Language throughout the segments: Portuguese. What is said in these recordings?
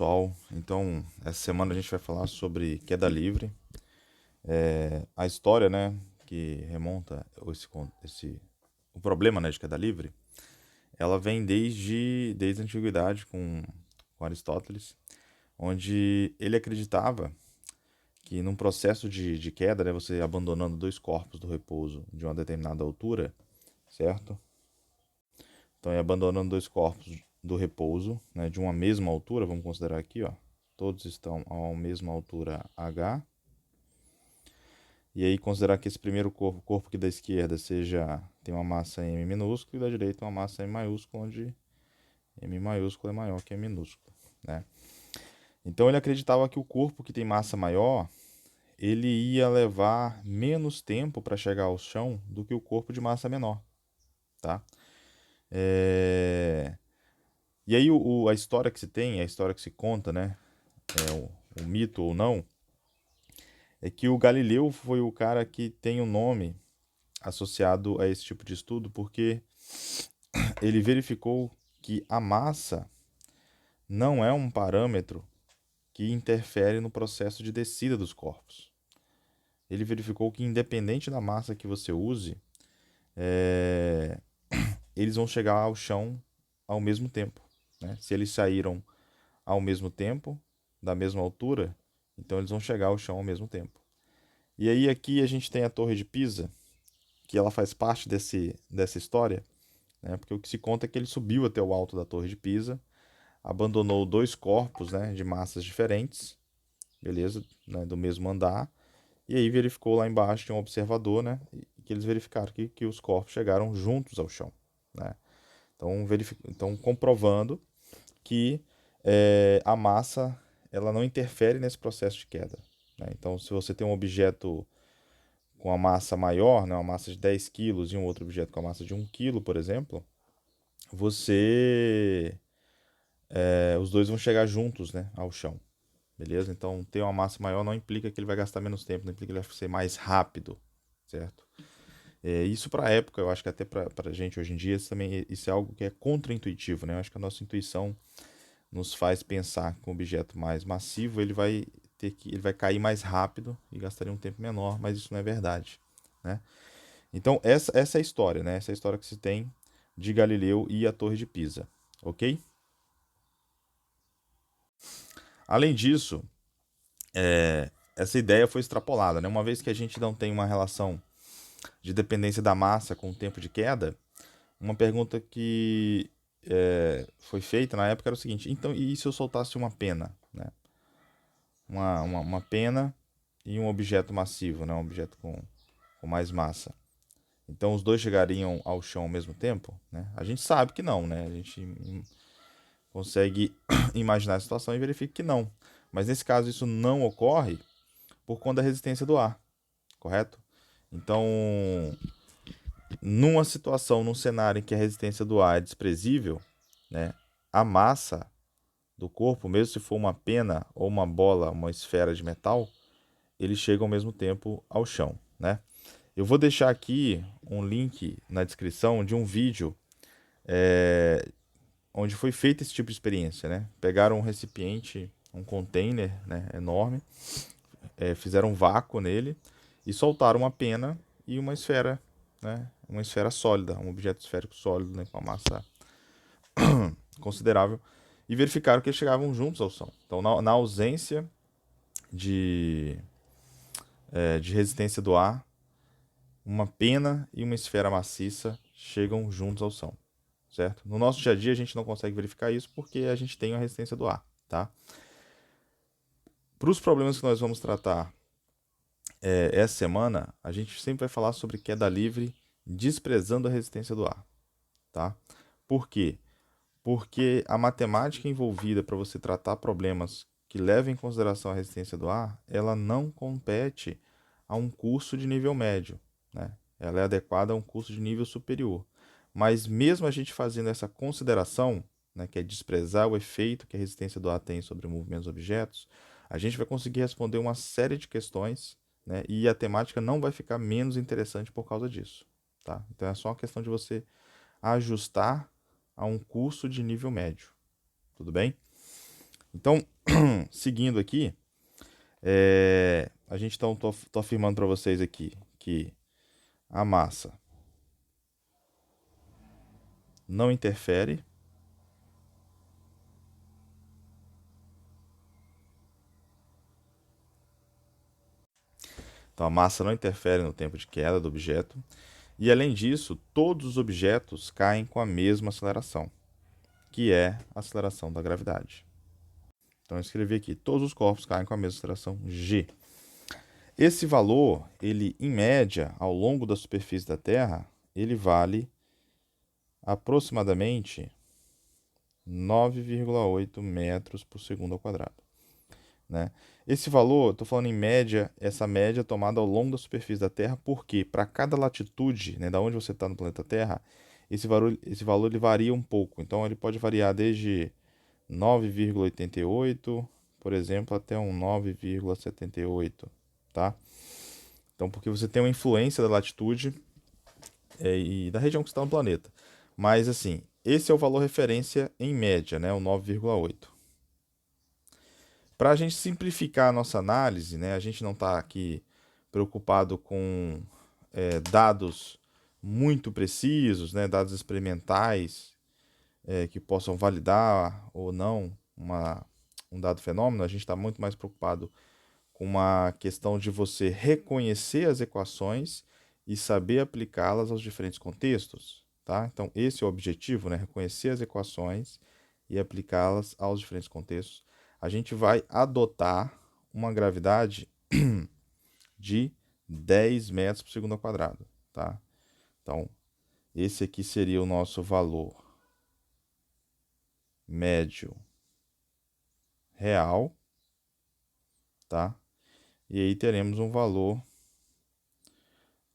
pessoal? Então, essa semana a gente vai falar sobre queda livre. A história, né, que remonta o problema, né, de queda livre, ela vem desde a antiguidade com Aristóteles, onde ele acreditava que num processo de queda, né, você abandonando dois corpos do repouso de uma determinada altura, certo? Então, abandonando dois corpos do repouso, né, de uma mesma altura, vamos considerar aqui, ó, todos estão a uma mesma altura h, e aí considerar que esse primeiro corpo, o corpo aqui da esquerda, tem uma massa m minúscula e da direita uma massa m maiúscula, onde m maiúsculo é maior que m minúsculo, né? Então ele acreditava que o corpo que tem massa maior, ele ia levar menos tempo para chegar ao chão do que o corpo de massa menor, tá? É... E aí a história que se tem, a história que se conta, né? O mito ou não, é que o Galileu foi o cara que tem o nome associado a esse tipo de estudo, porque ele verificou que a massa não é um parâmetro que interfere no processo de descida dos corpos. Ele verificou que, independente da massa que você use, é, eles vão chegar ao chão ao mesmo tempo, né? Se eles saíram ao mesmo tempo, da mesma altura, então eles vão chegar ao chão ao mesmo tempo. E aí aqui a gente tem a Torre de Pisa, que ela faz parte dessa história, né? Porque o que se conta é que ele subiu até o alto da Torre de Pisa, abandonou dois corpos, né, de massas diferentes, beleza, né, do mesmo andar, e aí verificou lá embaixo, tinha um observador, né, que eles verificaram que os corpos chegaram juntos ao chão, né? Então comprovando que a massa ela não interfere nesse processo de queda, né? Então, se você tem um objeto com a massa maior, né, uma massa de 10 quilos, e um outro objeto com a massa de 1 quilo, por exemplo, os dois vão chegar juntos, né, ao chão, beleza? Então, ter uma massa maior não implica que ele vai gastar menos tempo, não implica que ele vai ser mais rápido, certo? Isso para a época, eu acho que até para a gente hoje em dia, isso é algo que é contraintuitivo, né? Eu acho que a nossa intuição nos faz pensar que um objeto mais massivo ele vai cair mais rápido e gastaria um tempo menor, mas isso não é verdade, né? Então essa é a história, né? Essa é a história que se tem de Galileu e a Torre de Pisa, ok? Além disso, essa ideia foi extrapolada, né? Uma vez que a gente não tem uma relação de dependência da massa com o tempo de queda, uma pergunta que foi feita na época era o seguinte: então, e se eu soltasse uma pena, né? Uma pena e um objeto massivo, né? Um objeto com mais massa. Então os dois chegariam ao chão ao mesmo tempo, né? A gente sabe que não, né? A gente consegue imaginar a situação e verifica que não. Mas nesse caso isso não ocorre por conta da resistência do ar, correto? Então, numa situação, num cenário em que a resistência do ar é desprezível, né? A massa do corpo, mesmo se for uma pena ou uma bola, uma esfera de metal, ele chega ao mesmo tempo ao chão, né? Eu vou deixar aqui um link na descrição de um vídeo onde foi feito esse tipo de experiência, né? Pegaram um recipiente, um container, né, enorme, fizeram um vácuo nele e soltaram uma pena e uma esfera, né? Uma esfera sólida, um objeto esférico sólido, né, com uma massa considerável, e verificaram que eles chegavam juntos ao som. Então, na ausência de, de resistência do ar, uma pena e uma esfera maciça chegam juntos ao som, certo? No nosso dia a dia a gente não consegue verificar isso porque a gente tem a resistência do ar, tá? Para os problemas que nós vamos tratar essa semana, a gente sempre vai falar sobre queda livre desprezando a resistência do ar, tá? Por quê? Porque a matemática envolvida para você tratar problemas que levam em consideração a resistência do ar, ela não compete a um curso de nível médio, né? Ela é adequada a um curso de nível superior. Mas mesmo a gente fazendo essa consideração, né, que é desprezar o efeito que a resistência do ar tem sobre o movimento dos objetos, a gente vai conseguir responder uma série de questões, né, e a temática não vai ficar menos interessante por causa disso, tá? Então é só uma questão de você ajustar a um curso de nível médio, tudo bem? Então, seguindo aqui, a gente então tô afirmando para vocês aqui que a massa não interfere. Então, a massa não interfere no tempo de queda do objeto. E, além disso, todos os objetos caem com a mesma aceleração, que é a aceleração da gravidade. Então, eu escrevi aqui, todos os corpos caem com a mesma aceleração g. Esse valor, ele, em média, ao longo da superfície da Terra, ele vale aproximadamente 9,8 metros por segundo ao quadrado. Né? Esse valor, estou falando em média, essa média tomada ao longo da superfície da Terra, porque para cada latitude, né, da onde você está no planeta Terra, esse valor ele varia um pouco. Então ele pode variar desde 9,88, por exemplo, até um 9,78, tá? Então, porque você tem uma influência da latitude e da região que está no planeta. Mas assim, esse é o valor referência em média, né, o 9,8. Para a gente simplificar a nossa análise, né, a gente não está aqui preocupado com dados muito precisos, né, dados experimentais que possam validar ou não um dado fenômeno. A gente está muito mais preocupado com uma questão de você reconhecer as equações e saber aplicá-las aos diferentes contextos, tá? Então, esse é o objetivo, né? Reconhecer as equações e aplicá-las aos diferentes contextos. A gente vai adotar uma gravidade de 10 metros por segundo ao quadrado, tá? Então, esse aqui seria o nosso valor médio real, tá? E aí teremos um valor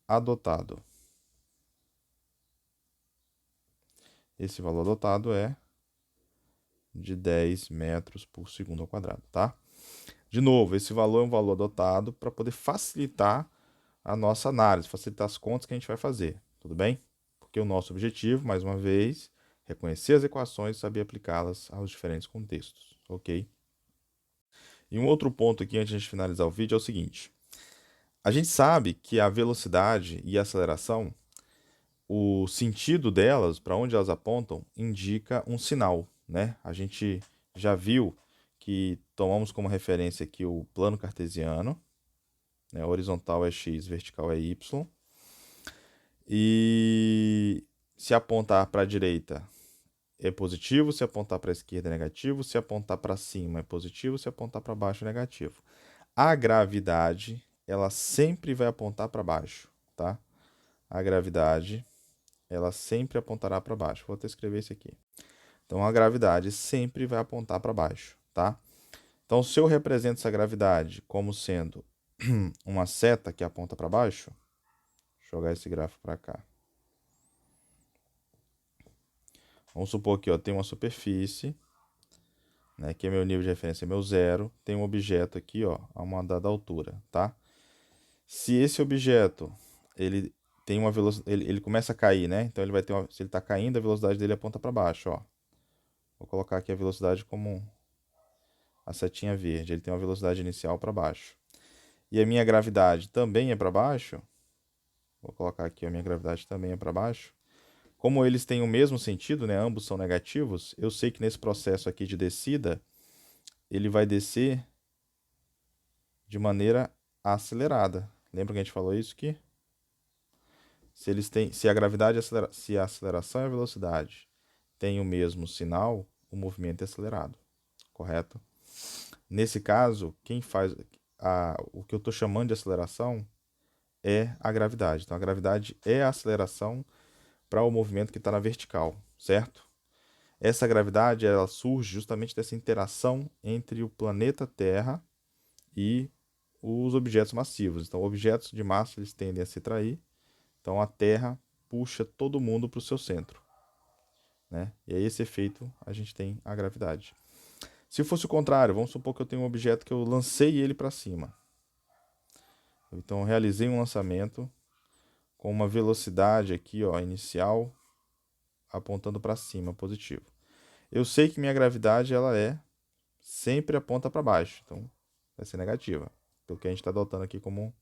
adotado. Esse valor adotado é de 10 metros por segundo ao quadrado, tá? De novo, esse valor é um valor adotado para poder facilitar a nossa análise, facilitar as contas que a gente vai fazer, tudo bem? Porque o nosso objetivo, mais uma vez, é reconhecer as equações e saber aplicá-las aos diferentes contextos, ok? E um outro ponto aqui, antes de a gente finalizar o vídeo, é o seguinte. A gente sabe que a velocidade e a aceleração, o sentido delas, para onde elas apontam, indica um sinal, né? A gente já viu que tomamos como referência aqui o plano cartesiano, né? Horizontal é x, vertical é y. E se apontar para a direita é positivo, se apontar para a esquerda é negativo, se apontar para cima é positivo, se apontar para baixo é negativo. A gravidade, ela sempre vai apontar para baixo, tá? A gravidade, ela sempre apontará para baixo. Vou até escrever isso aqui. Então, a gravidade sempre vai apontar para baixo, tá? Então, se eu represento essa gravidade como sendo uma seta que aponta para baixo, vou jogar esse gráfico para cá. Vamos supor que tem uma superfície, né, que é meu nível de referência, é meu zero. Tem um objeto aqui, ó, a uma dada altura, tá? Se esse objeto ele tem uma velocidade, ele começa a cair, né? Então ele vai ter se ele está caindo, a velocidade dele aponta para baixo, ó. Vou colocar aqui a velocidade como a setinha verde. Ele tem uma velocidade inicial para baixo. E a minha gravidade também é para baixo. Vou colocar aqui a minha gravidade também é para baixo. Como eles têm o mesmo sentido, né? Ambos são negativos. Eu sei que nesse processo aqui de descida, ele vai descer de maneira acelerada. Lembra que a gente falou isso aqui? Se a gravidade, se a aceleração e a velocidade têm o mesmo sinal, o movimento é acelerado, correto? Nesse caso, quem faz o que eu estou chamando de aceleração é a gravidade. Então, a gravidade é a aceleração para o movimento que está na vertical, certo? Essa gravidade ela surge justamente dessa interação entre o planeta Terra e os objetos massivos. Então, objetos de massa eles tendem a se atrair. Então, a Terra puxa todo mundo para o seu centro, né? E aí esse efeito a gente tem a gravidade. Se fosse o contrário, vamos supor que eu tenho um objeto que eu lancei ele para cima. Então, eu realizei um lançamento com uma velocidade aqui, ó, inicial apontando para cima, positivo. Eu sei que minha gravidade ela é sempre aponta para baixo. Então, vai ser negativa. Pelo que a gente está adotando aqui como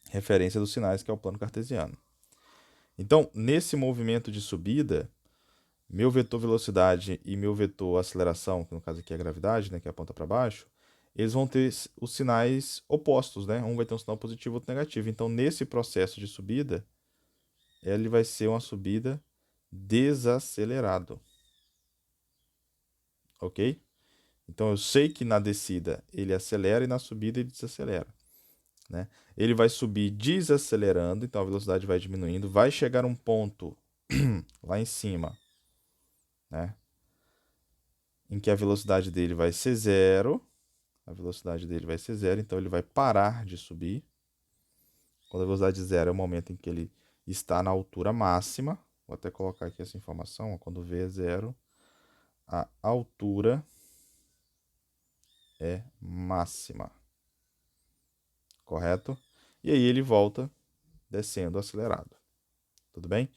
referência dos sinais, que é o plano cartesiano. Então, nesse movimento de subida, meu vetor velocidade e meu vetor aceleração, que no caso aqui é a gravidade, né, que aponta para baixo, eles vão ter os sinais opostos, né? Um vai ter um sinal positivo, outro negativo. Então, nesse processo de subida, ele vai ser uma subida desacelerado. Ok? Então, eu sei que na descida ele acelera e na subida ele desacelera. Né? Ele vai subir desacelerando, então a velocidade vai diminuindo, vai chegar um ponto lá em cima, né? Em que a velocidade dele vai ser zero. A velocidade dele vai ser zero, então ele vai parar de subir. Quando a velocidade zero é o momento em que ele está na altura máxima. Vou até colocar aqui essa informação. Ó, quando V é zero, a altura é máxima. Correto? E aí ele volta descendo acelerado. Tudo bem?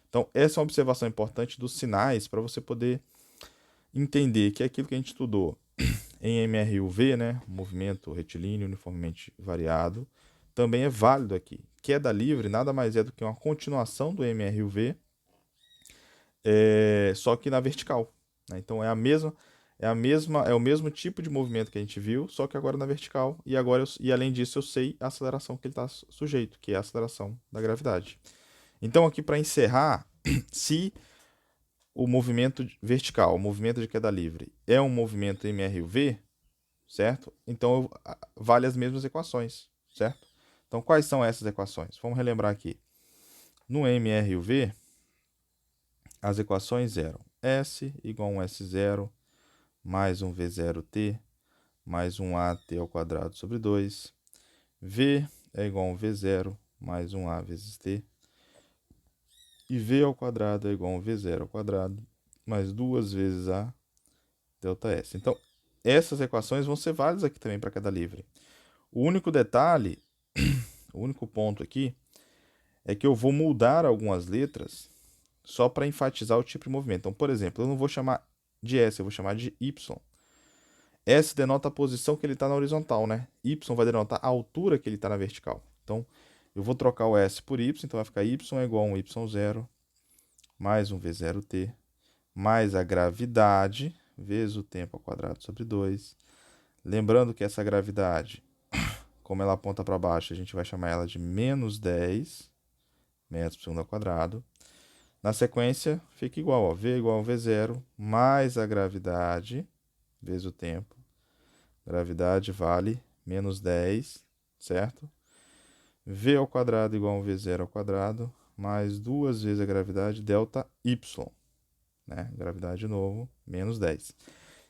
Então, essa é uma observação importante dos sinais para você poder entender que aquilo que a gente estudou em MRUV, né, movimento retilíneo uniformemente variado, também é válido aqui. Queda livre nada mais é do que uma continuação do MRUV, só que na vertical. Né? Então é o mesmo tipo de movimento que a gente viu, só que agora na vertical. E além disso eu sei a aceleração que ele está sujeito, que é a aceleração da gravidade. Então aqui para encerrar, se o movimento vertical, o movimento de queda livre, é um movimento MRUV, certo? Então vale as mesmas equações, certo? Então quais são essas equações? Vamos relembrar aqui. No MRUV, as equações eram S igual a um S0 mais um V0t mais um AT ao quadrado sobre 2. V é igual a um V0 mais um A vezes T. E V ao quadrado é igual a um V0 ao quadrado mais 2 vezes A ΔS. Então, essas equações vão ser válidas aqui também para queda livre. O único detalhe, o único ponto aqui, é que eu vou mudar algumas letras só para enfatizar o tipo de movimento. Então, por exemplo, eu não vou chamar de S, eu vou chamar de Y. S denota a posição que ele está na horizontal, né? Y vai denotar a altura que ele está na vertical. Então, eu vou trocar o S por Y, então vai ficar Y é igual a um Y0 mais um V0t mais a gravidade vezes o tempo ao quadrado sobre 2. Lembrando que essa gravidade, como ela aponta para baixo, a gente vai chamar ela de menos 10 metros por segundo ao quadrado. Na sequência, fica igual, ó, V igual a V0 mais a gravidade vezes o tempo. Gravidade vale menos 10, certo? V ao quadrado igual a um V0 ao quadrado mais 2 vezes a gravidade delta Y. Né? Gravidade de novo, menos 10.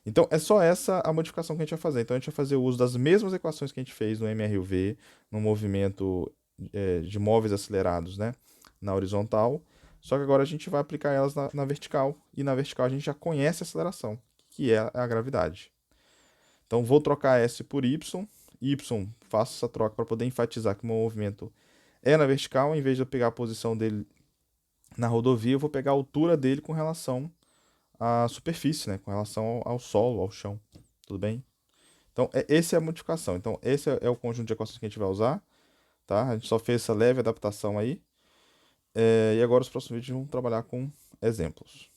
Então, é só essa a modificação que a gente vai fazer. Então, a gente vai fazer o uso das mesmas equações que a gente fez no MRUV, no movimento de móveis acelerados, né? Na horizontal. Só que agora a gente vai aplicar elas na vertical. E na vertical a gente já conhece a aceleração, que é a gravidade. Então, vou trocar S por Y. Y, faço essa troca para poder enfatizar que o meu movimento é na vertical. Em vez de eu pegar a posição dele na rodovia, eu vou pegar a altura dele com relação à superfície, né? Com relação ao solo, ao chão. Tudo bem? Então, essa é a modificação. Então, esse é o conjunto de equações que a gente vai usar. Tá? A gente só fez essa leve adaptação aí. E agora os próximos vídeos vão trabalhar com exemplos.